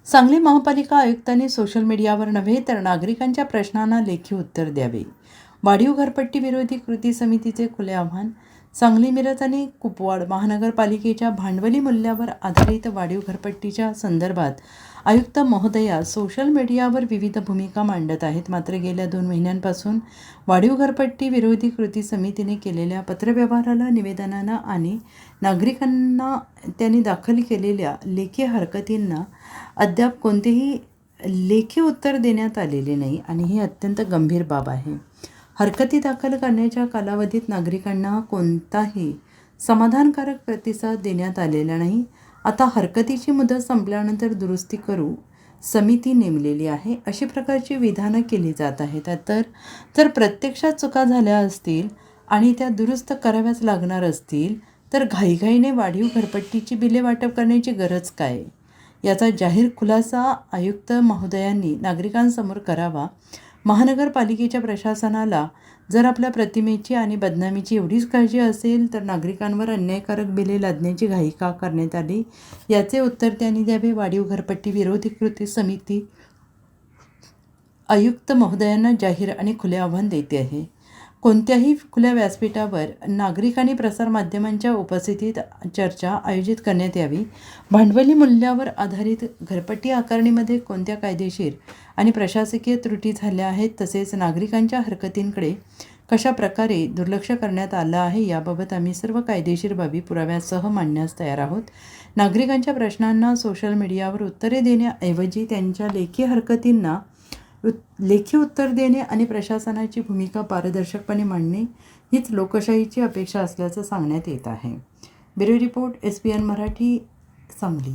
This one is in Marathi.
सांगली महापालिका आयुक्तांनी सोशल मीडियावर नव्हे तर नागरिकांच्या प्रश्नांना लेखी उत्तर द्यावे. वाढीव घरपट्टी विरोधी कृती समितीचे खुले आव्हान. सांगली, मिरज आणि कुपवाड महानगरपालिकेच्या भांडवली मूल्यावर आधारित वाढीव घरपट्टीच्या संदर्भात आयुक्त महोदया सोशल मीडियावर विविध भूमिका मांडत आहेत. मात्र गेल्या 2 महिन्यांपासून वाढीव घरपट्टी विरोधी कृती समितीने केलेल्या पत्रव्यवहाराला, निवेदनांना आणि नागरिकांना त्यांनी दाखल केलेल्या लेखी हरकतींना अद्याप कोणतेही लेखी उत्तर देण्यात आलेले नाही आणि ही अत्यंत गंभीर बाब आहे. हरकती दाखल करण्याच्या कालावधीत नागरिकांना कोणताही समाधानकारक प्रतिसाद देण्यात आलेला नाही. आता हरकतीची मुदत संपल्यानंतर दुरुस्ती करू समिती नेमलेली आहे, अशी प्रकारची विधानं केली जात आहेत. तर प्रत्यक्षात चुका झाल्या असतील आणि त्या दुरुस्त कराव्याच लागणार असतील तर घाईघाईने वाढीव घरपट्टीची बिले वाटप करण्याची गरज काय, याचा जाहीर खुलासा आयुक्त महोदयांनी नागरिकांसमोर करावा. महानगरपालिकेच्या प्रशासनाला जर आपल्या प्रतिमेची आणि बदनामीची एवढीच काळजी असेल तर नागरिकांवर अन्यायकारक बिले लादण्याची घाई का करण्यात आली, याचे उत्तर त्यांनी द्यावे. वाढीव घरपट्टी विरोधी कृती समिती आयुक्त महोदयांना जाहीर आणि खुले आव्हान देते आहे. कोणत्याही खुल्या व्यासपीठावर नागरिक प्रसारमाध्यमांच्या उपस्थितीत चर्चा आयोजित करण्यात यावी. भांडवली मूल्यावर आधारित घरपट्टी आकारणीमध्ये कोणत्या कायदेशीर आणि प्रशासकीय त्रुटी झाल्या आहेत, तसेच नागरिकांच्या हरकतींकडे कशा प्रकारे दुर्लक्ष करण्यात आलं आहे, याबाबत आम्ही सर्व कायदेशीर बाबी पुराव्यासह मांडण्यास तयार आहोत. नागरिकांच्या प्रश्नांना सोशल मीडियावर उत्तरे देण्याऐवजी त्यांच्या लेखी हरकतींना लेखी उत्तर देणे आणि प्रशासनाची भूमिका पारदर्शकपणे मांडणे हीच लोकशाहीची अपेक्षा असल्याचं सांगण्यात येत आहे. Bureau report, SPN Marathi, Sangli.